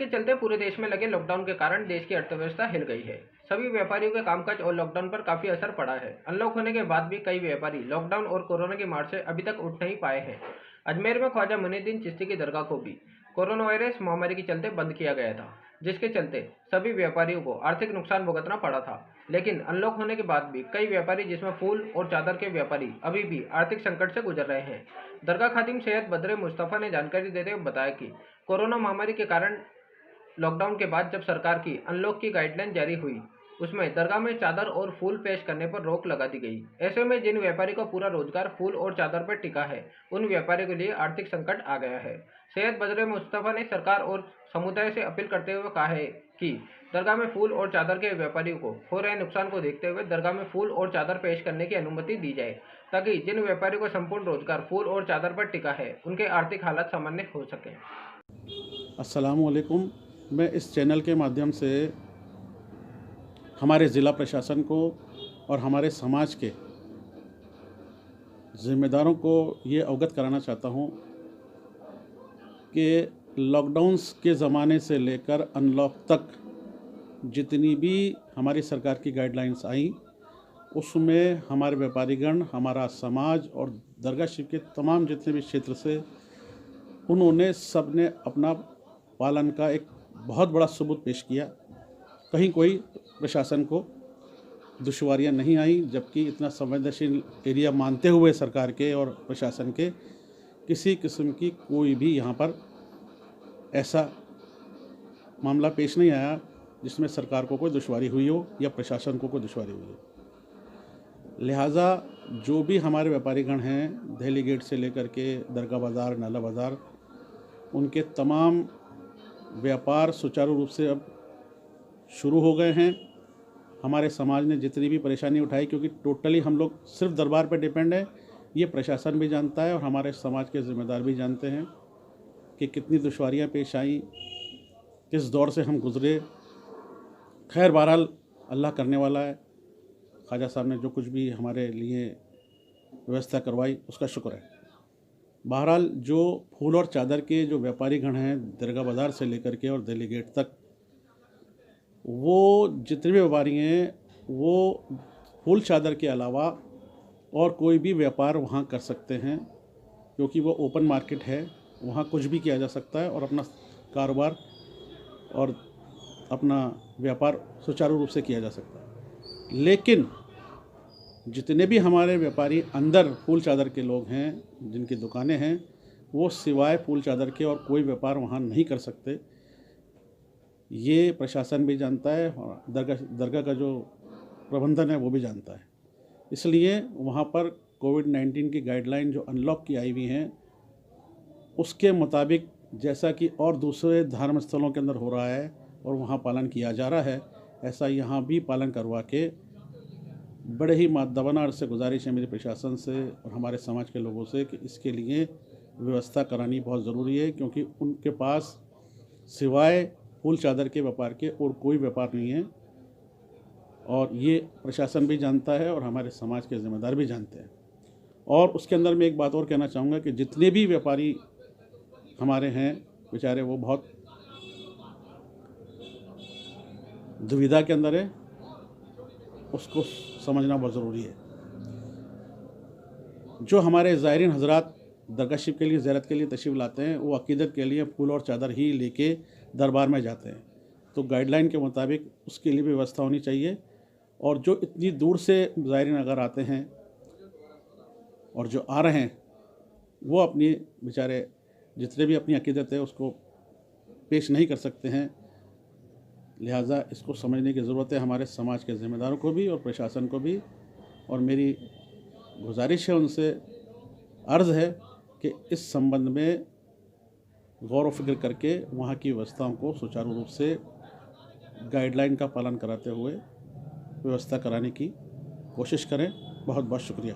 के चलते पूरे देश में लगे लॉकडाउन के कारण देश की अर्थव्यवस्था हिल गई है। सभी व्यापारियों के कामकाज और लॉकडाउन पर काफी असर पड़ा है। अनलॉक होने के बाद भी कई व्यापारी लॉकडाउन और कोरोना की मार से अभी तक उठ नहीं पाए हैं। अजमेर में ख्वाजा मुइनुद्दीन चिश्ती की दरगाह को भी कोरोना वायरस महामारी के चलते बंद किया गया था, जिसके चलते सभी व्यापारियों को आर्थिक नुकसान भुगतना पड़ा था। लेकिन अनलॉक होने के बाद भी कई व्यापारी, जिसमें फूल और चादर के व्यापारी, अभी भी आर्थिक संकट से गुजर रहे हैं। दरगाह खादिम सैयद बदरे मुस्तफा ने जानकारी देते हुए बताया कि कोरोना महामारी के कारण लॉकडाउन के बाद जब सरकार की अनलॉक की गाइडलाइन जारी हुई, उसमें दरगाह में चादर और फूल पेश करने पर रोक लगा दी गई। ऐसे में जिन व्यापारी का पूरा रोजगार फूल और चादर पर टिका है, उन व्यापारियों के लिए आर्थिक संकट आ गया है। सैयद बदरे मुस्तफा ने सरकार और समुदाय से अपील करते हुए कहा है कि दरगाह में फूल और चादर के व्यापारियों को हो रहे नुकसान को देखते हुए दरगाह में फूल और चादर पेश करने की अनुमति दी जाए, ताकि जिन व्यापारियों का संपूर्ण रोजगार फूल और चादर पर टिका है, उनके आर्थिक हालात सामान्य हो सके। अस्सलामुअलैकुम। मैं इस चैनल के माध्यम से हमारे ज़िला प्रशासन को और हमारे समाज के ज़िम्मेदारों को ये अवगत कराना चाहता हूँ कि लॉकडाउन्स के ज़माने से लेकर अनलॉक तक जितनी भी हमारी सरकार की गाइडलाइंस आई, उसमें हमारे व्यापारीगण, हमारा समाज और दरगाह शरीफ के तमाम जितने भी क्षेत्र से उन्होंने सब ने अपना पालन का एक बहुत बड़ा सबूत पेश किया। कहीं कोई प्रशासन को दुश्वारियां नहीं आई, जबकि इतना संवेदनशील एरिया मानते हुए सरकार के और प्रशासन के किसी किस्म की कोई भी यहाँ पर ऐसा मामला पेश नहीं आया जिसमें सरकार को कोई दुश्वारी हुई हो या प्रशासन को कोई दुश्वारी हुई हो। लिहाजा जो भी हमारे व्यापारीगण हैं, दिल्ली गेट से लेकर के दरगाह बाज़ार, नाला बाज़ार, उनके तमाम व्यापार सुचारू रूप से अब शुरू हो गए हैं। हमारे समाज ने जितनी भी परेशानी उठाई, क्योंकि टोटली हम लोग सिर्फ दरबार पर डिपेंड है, ये प्रशासन भी जानता है और हमारे समाज के ज़िम्मेदार भी जानते हैं कि कितनी दुश्वारियां पेश आई, किस दौर से हम गुज़रे। खैर, बहरहाल अल्लाह करने वाला है। ख्वाजा साहब ने जो कुछ भी हमारे लिए व्यवस्था करवाई, उसका शुक्र है। बहरहाल जो फूल और चादर के जो व्यापारी गण हैं, दरगाह बाज़ार से लेकर के और दिल्ली गेट तक, वो जितने भी व्यापारी हैं, वो फूल चादर के अलावा और कोई भी व्यापार वहाँ कर सकते हैं, क्योंकि वो ओपन मार्केट है। वहाँ कुछ भी किया जा सकता है और अपना कारोबार और अपना व्यापार सुचारू रूप से किया जा सकता है। लेकिन जितने भी हमारे व्यापारी अंदर फूल चादर के लोग हैं, जिनकी दुकानें हैं, वो सिवाय फूल चादर के और कोई व्यापार वहाँ नहीं कर सकते। ये प्रशासन भी जानता है और दरगाह का जो प्रबंधन है वो भी जानता है। इसलिए वहाँ पर कोविड-19 की गाइडलाइन जो अनलॉक की आई हुई हैं, उसके मुताबिक जैसा कि और दूसरे धर्म स्थलों के अंदर हो रहा है और वहाँ पालन किया जा रहा है, ऐसा यहाँ भी पालन करवा के बड़े ही मादवाना अर्ज़ से गुजारिश है मेरी प्रशासन से और हमारे समाज के लोगों से कि इसके लिए व्यवस्था करानी बहुत ज़रूरी है, क्योंकि उनके पास सिवाय फूल चादर के व्यापार के और कोई व्यापार नहीं है। और ये प्रशासन भी जानता है और हमारे समाज के ज़िम्मेदार भी जानते हैं। और उसके अंदर मैं एक बात और कहना चाहूँगा कि जितने भी व्यापारी हमारे हैं, बेचारे वो बहुत दुविधा के अंदर है, उसको समझना बहुत ज़रूरी है। जो हमारे ज़ायरीन हज़रात दरगाह शरीफ के लिए ज़ियारत के लिए तशरीफ़ लाते हैं, वो अक़ीदत के लिए फूल और चादर ही लेके दरबार में जाते हैं। तो गाइडलाइन के मुताबिक उसके लिए भी व्यवस्था होनी चाहिए। और जो इतनी दूर से ज़ायरीन अगर आते हैं और जो आ रहे हैं, वो अपनी बेचारे जितने भी अपनी अक़ीदत है उसको पेश नहीं कर सकते हैं। लिहाजा इसको समझने की ज़रूरत है हमारे समाज के ज़िम्मेदारों को भी और प्रशासन को भी। और मेरी गुजारिश है उनसे, अर्ज़ है कि इस संबंध में गौर व फिक्र करके वहाँ की व्यवस्थाओं को सुचारू रूप से गाइडलाइन का पालन कराते हुए व्यवस्था कराने की कोशिश करें। बहुत बहुत शुक्रिया।